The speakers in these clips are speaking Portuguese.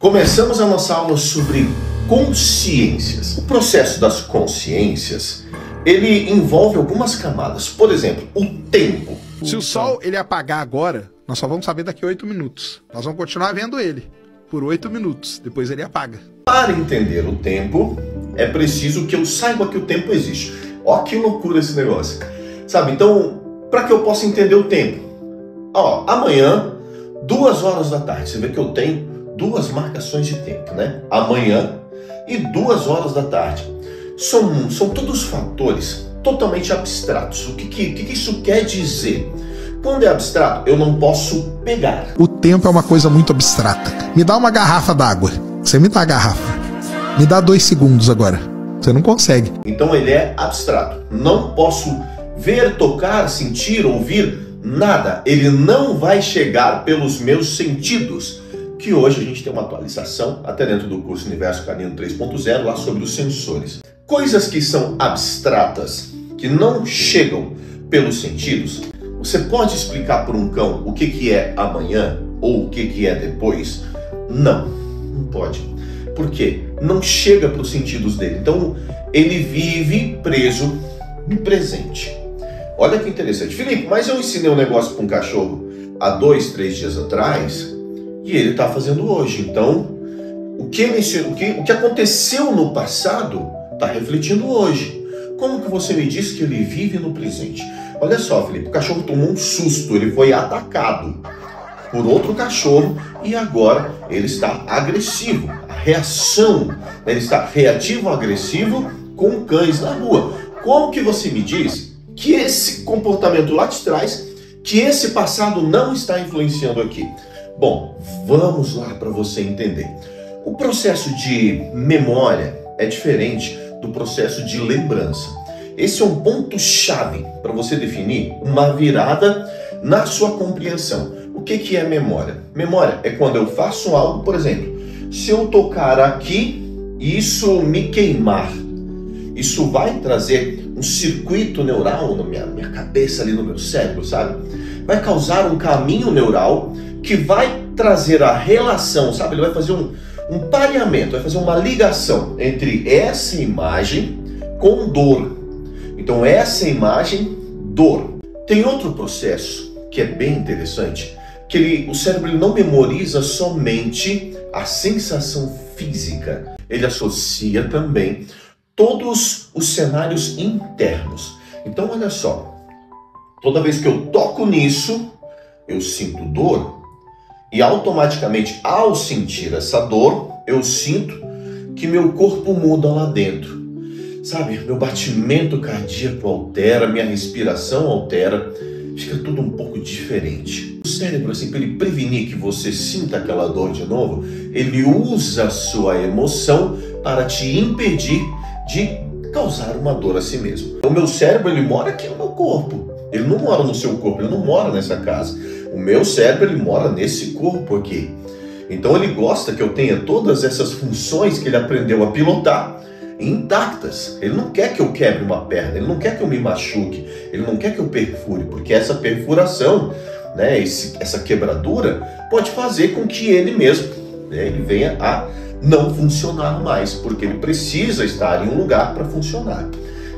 Começamos a nossa aula sobre consciências. O processo das consciências, ele envolve algumas camadas. Por exemplo, o tempo. Se o sol ele apagar agora, nós só vamos saber daqui a 8 minutos. Nós vamos continuar vendo ele por 8 minutos, depois ele apaga. Para entender o tempo, é preciso que eu saiba que o tempo existe. Ó, que loucura esse negócio. Sabe, então, para que eu possa entender o tempo? Ó, amanhã, 2 horas da tarde, você vê que eu tenho 2 marcações de tempo, né? Amanhã e 2 horas da tarde. São todos fatores totalmente abstratos. O que isso quer dizer? Quando é abstrato, eu não posso pegar. O tempo é uma coisa muito abstrata. Me dá uma garrafa d'água. Você me dá a garrafa. Me dá 2 segundos agora. Você não consegue. Então ele é abstrato. Não posso ver, tocar, sentir, ouvir, nada. Ele não vai chegar pelos meus sentidos. Que hoje a gente tem uma atualização, até dentro do curso Universo Canino 3.0, lá sobre os sensores. Coisas que são abstratas, que não chegam pelos sentidos. Você pode explicar para um cão o que é amanhã ou o que é depois? Não pode. Por quê? Não chega para os sentidos dele. Então, ele vive preso no presente. Olha que interessante. Felipe, mas eu ensinei um negócio para um cachorro há 2, 3 dias atrás e ele está fazendo hoje. Então, o que aconteceu no passado está refletindo hoje. Como que você me diz que ele vive no presente? Olha só, Felipe, o cachorro tomou um susto, ele foi atacado por outro cachorro e agora ele está agressivo. A reação, ele está reativo-agressivo com cães na rua. Como que você me diz que esse comportamento lá de trás, que esse passado não está influenciando aqui? Bom, vamos lá para você entender. O processo de memória é diferente do processo de lembrança. Esse é um ponto-chave para você definir uma virada na sua compreensão. O que é memória? Memória é quando eu faço algo, por exemplo, se eu tocar aqui e isso me queimar, isso vai trazer um circuito neural na minha cabeça, ali no meu cérebro, sabe? Vai causar um caminho neural que vai trazer a relação, sabe? Ele vai fazer um pareamento, vai fazer uma ligação entre essa imagem com dor. Então essa imagem, dor. Tem outro processo que é bem interessante, que o cérebro ele não memoriza somente a sensação física, ele associa também todos os cenários internos. Então olha só, toda vez que eu toco nisso, eu sinto dor e automaticamente ao sentir essa dor, eu sinto que meu corpo muda lá dentro. Sabe, meu batimento cardíaco altera, minha respiração altera, fica tudo um pouco diferente. O cérebro, assim, para ele prevenir que você sinta aquela dor de novo, ele usa a sua emoção para te impedir de causar uma dor a si mesmo. O meu cérebro, ele mora aqui no meu corpo. Ele não mora no seu corpo, ele não mora nessa casa. O meu cérebro, ele mora nesse corpo aqui. Então ele gosta que eu tenha todas essas funções que ele aprendeu a pilotar intactas. Ele não quer que eu quebre uma perna, ele não quer que eu me machuque, ele não quer que eu perfure, porque essa perfuração, né, essa quebradura pode fazer com que ele mesmo, né, ele venha a não funcionar mais, porque ele precisa estar em um lugar para funcionar.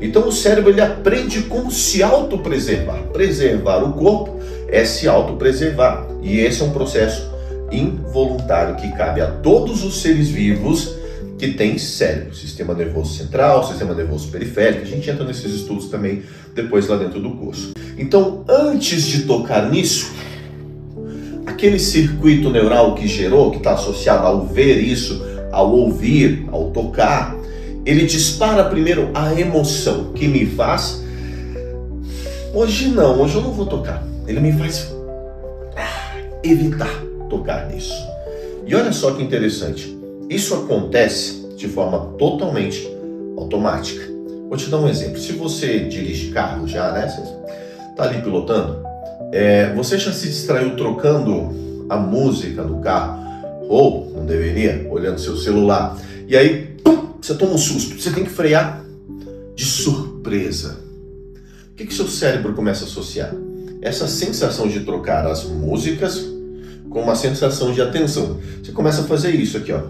Então o cérebro ele aprende como se autopreservar. Preservar o corpo é se autopreservar, e esse é um processo involuntário que cabe a todos os seres vivos que tem cérebro, sistema nervoso central, sistema nervoso periférico. A gente entra nesses estudos também depois lá dentro do curso. Então, antes de tocar nisso, aquele circuito neural que gerou, que está associado ao ver isso, ao ouvir, ao tocar, ele dispara primeiro a emoção que me faz, hoje eu não vou tocar. Ele me faz evitar tocar nisso. E olha só que interessante. Isso acontece de forma totalmente automática. Vou te dar um exemplo. Se você dirige carro já, né? Você está ali pilotando. Você já se distraiu trocando a música do carro? Ou, não deveria, olhando seu celular. E aí, pum, você toma um susto. Você tem que frear de surpresa. O que seu cérebro começa a associar? Essa sensação de trocar as músicas com uma sensação de atenção. Você começa a fazer isso aqui, ó.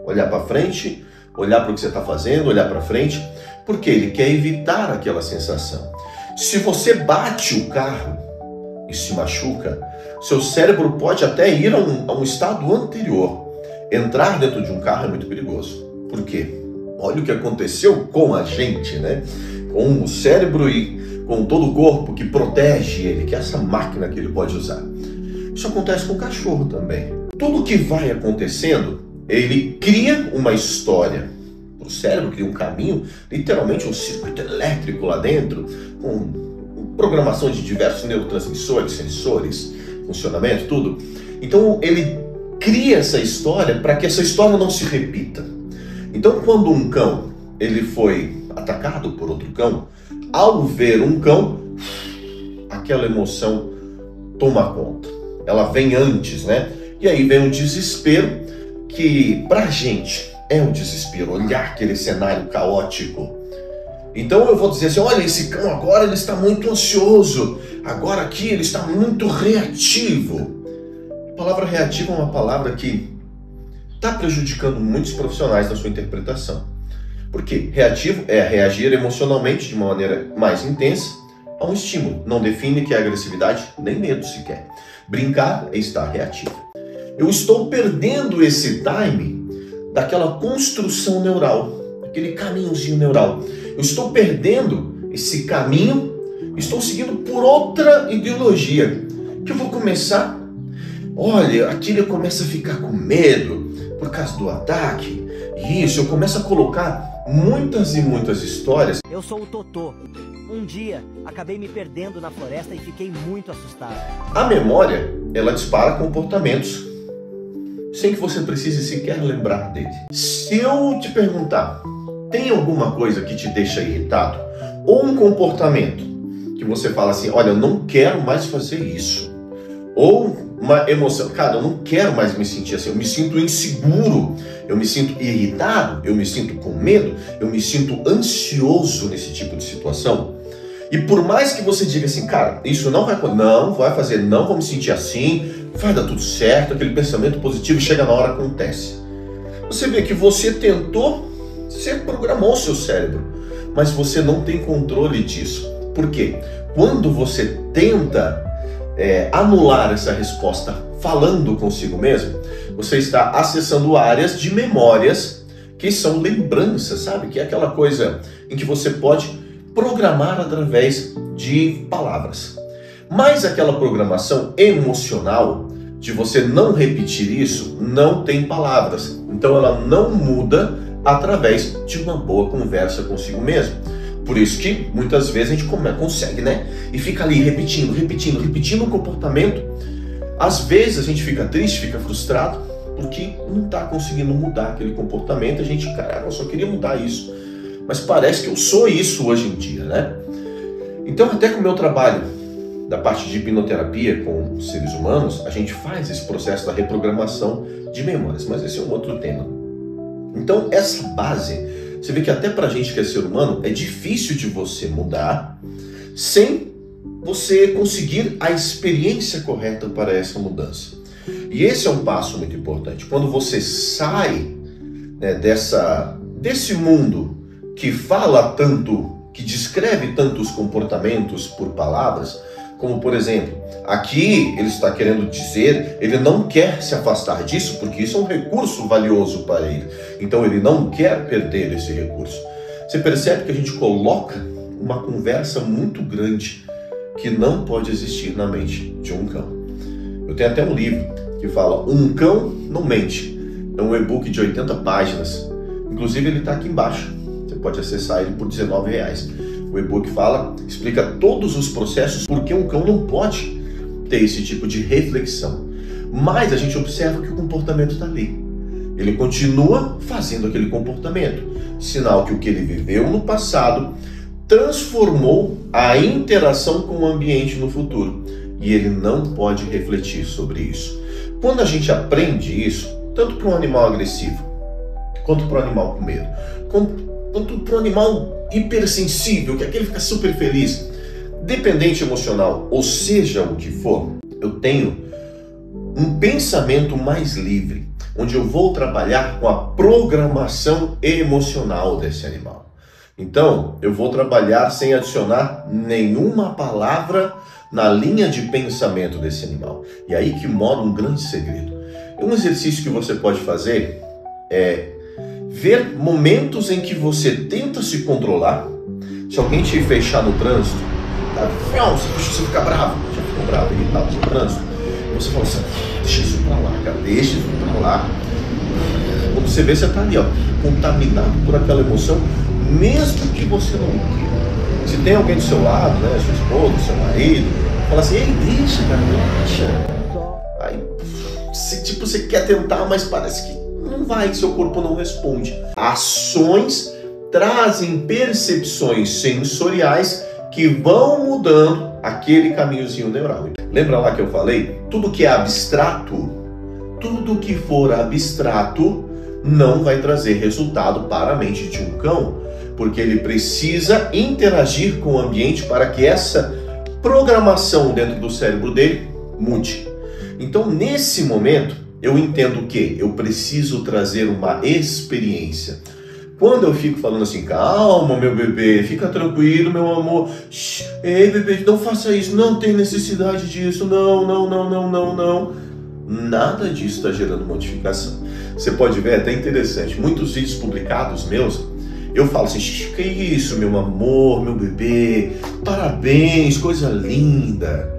Olhar para frente, olhar para o que você está fazendo, olhar para frente, porque ele quer evitar aquela sensação. Se você bate o carro e se machuca, seu cérebro pode até ir a um estado anterior. Entrar dentro de um carro é muito perigoso. Por quê? Olha o que aconteceu com a gente, né? Com o cérebro e com todo o corpo que protege ele, que é essa máquina que ele pode usar. Isso acontece com o cachorro também. Tudo que vai acontecendo, ele cria uma história. O cérebro cria um caminho, literalmente um circuito elétrico lá dentro, com programação de diversos neurotransmissores, sensores, funcionamento, tudo. Então ele cria essa história para que essa história não se repita. Então quando um cão ele foi atacado por outro cão, ao ver um cão, aquela emoção toma conta. Ela vem antes, né? E aí vem o desespero, que pra gente é um desespero, olhar aquele cenário caótico. Então eu vou dizer assim, olha, esse cão agora ele está muito ansioso, agora aqui ele está muito reativo. A palavra reativo é uma palavra que está prejudicando muitos profissionais na sua interpretação. Por quê? Reativo é reagir emocionalmente de uma maneira mais intensa a um estímulo. Não define que é agressividade, nem medo sequer. Brincar é estar reativo. Eu estou perdendo esse time daquela construção neural, aquele caminhozinho neural. Eu estou perdendo esse caminho, estou seguindo por outra ideologia, que eu vou começar, olha, aqui eu começo a ficar com medo por causa do ataque, e isso, eu começo a colocar muitas e muitas histórias. Eu sou o Totô. Um dia, acabei me perdendo na floresta e fiquei muito assustado. A memória, ela dispara comportamentos sem que você precise sequer lembrar dele. Se eu te perguntar, tem alguma coisa que te deixa irritado? Ou um comportamento que você fala assim, olha, eu não quero mais fazer isso. Ou uma emoção, cara, eu não quero mais me sentir assim, eu me sinto inseguro, eu me sinto irritado, eu me sinto com medo, eu me sinto ansioso nesse tipo de situação. E por mais que você diga assim, cara, isso não vai fazer, não vou me sentir assim, vai dar tudo certo, aquele pensamento positivo chega na hora, acontece. Você vê que você tentou, você programou o seu cérebro, mas você não tem controle disso. Por quê? Quando você tenta anular essa resposta falando consigo mesmo, você está acessando áreas de memórias que são lembranças, sabe? Que é aquela coisa em que você pode programar através de palavras. Mas aquela programação emocional de você não repetir isso não tem palavras. Então ela não muda através de uma boa conversa consigo mesmo. Por isso que muitas vezes a gente consegue, né? E fica ali repetindo o comportamento. Às vezes a gente fica triste, fica frustrado, porque não está conseguindo mudar aquele comportamento. A gente, caraca, eu só queria mudar isso. Mas parece que eu sou isso hoje em dia, né? Então até com o meu trabalho da parte de hipnoterapia com seres humanos, a gente faz esse processo da reprogramação de memórias, mas esse é um outro tema. Então essa base, você vê que até pra gente que é ser humano, é difícil de você mudar sem você conseguir a experiência correta para essa mudança. E esse é um passo muito importante. Quando você sai, né, desse mundo que fala tanto, que descreve tantos comportamentos por palavras, como por exemplo, aqui ele está querendo dizer, ele não quer se afastar disso, porque isso é um recurso valioso para ele. Então ele não quer perder esse recurso. Você percebe que a gente coloca uma conversa muito grande que não pode existir na mente de um cão. Eu tenho até um livro que fala Um Cão Não Mente. É um e-book de 80 páginas. Inclusive ele está aqui embaixo. Você pode acessar ele por R$19. O e-book explica todos os processos porque um cão não pode ter esse tipo de reflexão. Mas a gente observa que o comportamento está ali. Ele continua fazendo aquele comportamento. Sinal que o que ele viveu no passado transformou a interação com o ambiente no futuro. E ele não pode refletir sobre isso. Quando a gente aprende isso, tanto para um animal agressivo, quanto para um animal com medo, quanto para um animal hipersensível, que aquele fica super feliz, dependente emocional, ou seja o que for, eu tenho um pensamento mais livre, onde eu vou trabalhar com a programação emocional desse animal. Então, eu vou trabalhar sem adicionar nenhuma palavra na linha de pensamento desse animal. E aí que mora um grande segredo. Um exercício que você pode fazer é ver momentos em que você tenta se controlar. Se alguém te fechar no trânsito, tá? Você fica bravo, já ficou bravo, irritado no trânsito. Você fala assim, deixa isso pra lá, cara, deixa isso pra lá. Quando você vê, você tá ali, ó, contaminado por aquela emoção, mesmo que você não queira. Se tem alguém do seu lado, né, sua esposa, seu marido, fala assim, ei, deixa, cara, deixa. Aí, você quer tentar, mas parece que não vai, seu corpo não responde. Ações trazem percepções sensoriais que vão mudando aquele caminhozinho neural. Lembra lá que eu falei? Tudo que é abstrato, tudo que for abstrato não vai trazer resultado para a mente de um cão, porque ele precisa interagir com o ambiente para que essa programação dentro do cérebro dele mude. Então, nesse momento, eu entendo que eu preciso trazer uma experiência. Quando eu fico falando assim, calma, meu bebê, fica tranquilo, meu amor. Shhh, ei, bebê, não faça isso, não tem necessidade disso, não. Nada disso está gerando modificação. Você pode ver, é até interessante, muitos vídeos publicados meus, eu falo assim, que isso, meu amor, meu bebê, parabéns, coisa linda.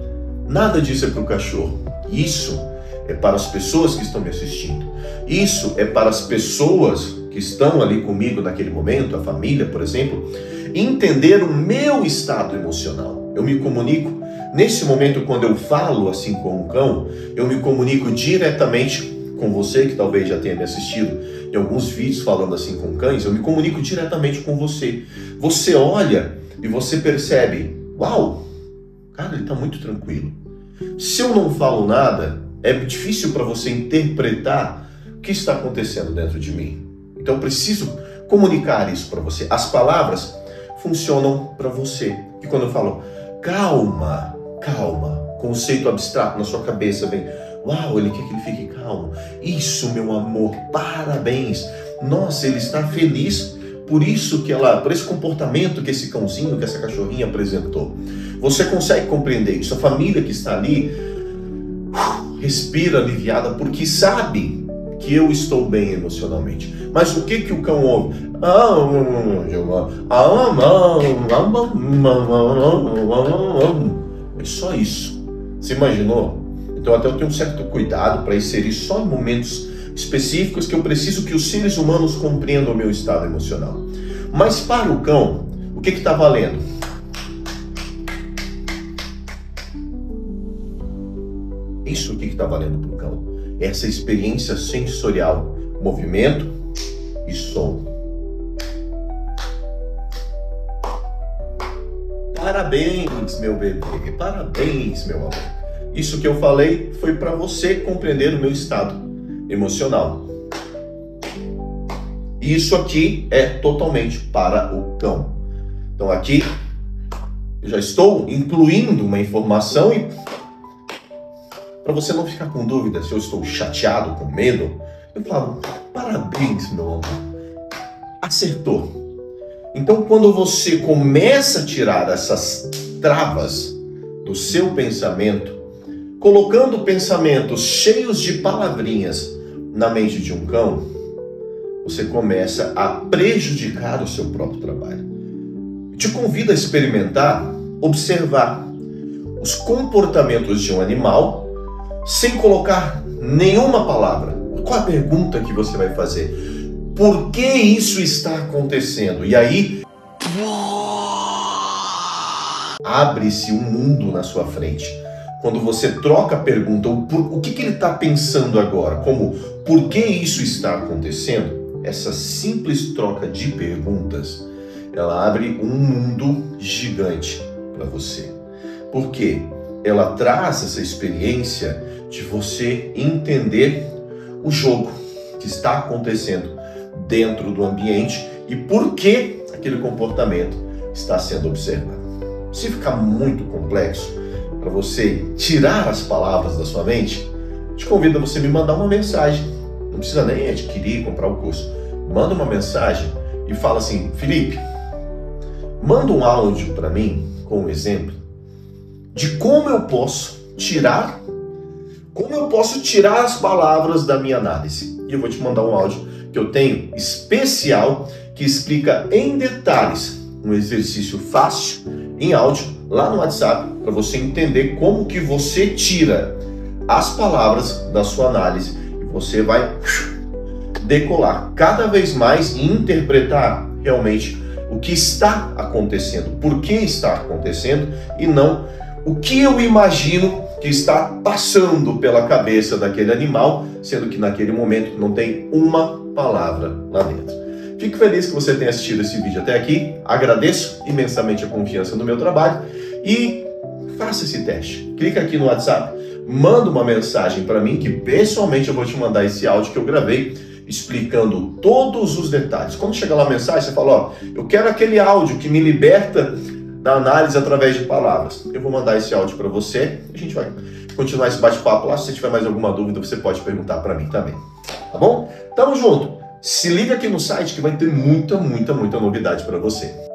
Nada disso é para o cachorro. Isso é para as pessoas que estão me assistindo. Isso é para as pessoas que estão ali comigo naquele momento, a família, por exemplo, entender o meu estado emocional. Eu me comunico, nesse momento, quando eu falo assim com um cão, eu me comunico diretamente com você, que talvez já tenha me assistido em alguns vídeos falando assim com cães, eu me comunico diretamente com você. Você olha e você percebe, uau, cara, ele está muito tranquilo. Se eu não falo nada, é difícil para você interpretar o que está acontecendo dentro de mim. Então eu preciso comunicar isso para você. As palavras funcionam para você. E quando eu falo, calma, conceito abstrato na sua cabeça vem, uau, ele quer que ele fique calmo. Isso, meu amor, parabéns. Nossa, ele está feliz por isso por esse comportamento que esse cãozinho, que essa cachorrinha apresentou. Você consegue compreender isso? A família que está ali respira aliviada porque sabe que eu estou bem emocionalmente. Mas o que o cão ouve? É só isso. Você imaginou? Então até eu tenho um certo cuidado para inserir só em momentos específicos que eu preciso que os seres humanos compreendam o meu estado emocional. Mas para o cão, o que está valendo? Isso que está valendo para o cão. Essa experiência sensorial, movimento e som. Parabéns, meu bebê, parabéns, meu amor. Isso que eu falei foi para você compreender o meu estado emocional. Isso aqui é totalmente para o cão. Então aqui eu já estou incluindo uma informação e para você não ficar com dúvida se eu estou chateado, com medo, eu falo, parabéns, meu amor, acertou. Então quando você começa a tirar essas travas do seu pensamento, colocando pensamentos cheios de palavrinhas na mente de um cão, você começa a prejudicar o seu próprio trabalho. Eu te convido a experimentar, observar os comportamentos de um animal sem colocar nenhuma palavra. Qual a pergunta que você vai fazer? Por que isso está acontecendo? E aí abre-se um mundo na sua frente. Quando você troca a pergunta, o que ele está pensando agora, como por que isso está acontecendo, essa simples troca de perguntas, ela abre um mundo gigante para você. Por quê? Ela traz essa experiência de você entender o jogo que está acontecendo dentro do ambiente e por que aquele comportamento está sendo observado. Se ficar muito complexo para você tirar as palavras da sua mente, te convido a você me mandar uma mensagem. Não precisa nem adquirir, comprar o curso. Manda uma mensagem e fala assim: Felipe, manda um áudio para mim com um exemplo de como eu posso tirar as palavras da minha análise. E eu vou te mandar um áudio que eu tenho especial que explica em detalhes um exercício fácil em áudio lá no WhatsApp para você entender como que você tira as palavras da sua análise e você vai decolar cada vez mais e interpretar realmente o que está acontecendo, por que está acontecendo e não o que eu imagino que está passando pela cabeça daquele animal, sendo que naquele momento não tem uma palavra lá dentro. Fico feliz que você tenha assistido esse vídeo até aqui, agradeço imensamente a confiança no meu trabalho e faça esse teste. Clica aqui no WhatsApp, manda uma mensagem para mim que pessoalmente eu vou te mandar esse áudio que eu gravei explicando todos os detalhes. Quando chegar lá a mensagem, você fala: ó, eu quero aquele áudio que me liberta da análise através de palavras. Eu vou mandar esse áudio para você, a gente vai continuar esse bate-papo lá. Se você tiver mais alguma dúvida, você pode perguntar para mim também. Tá bom? Tamo junto. Se liga aqui no site que vai ter muita novidade para você.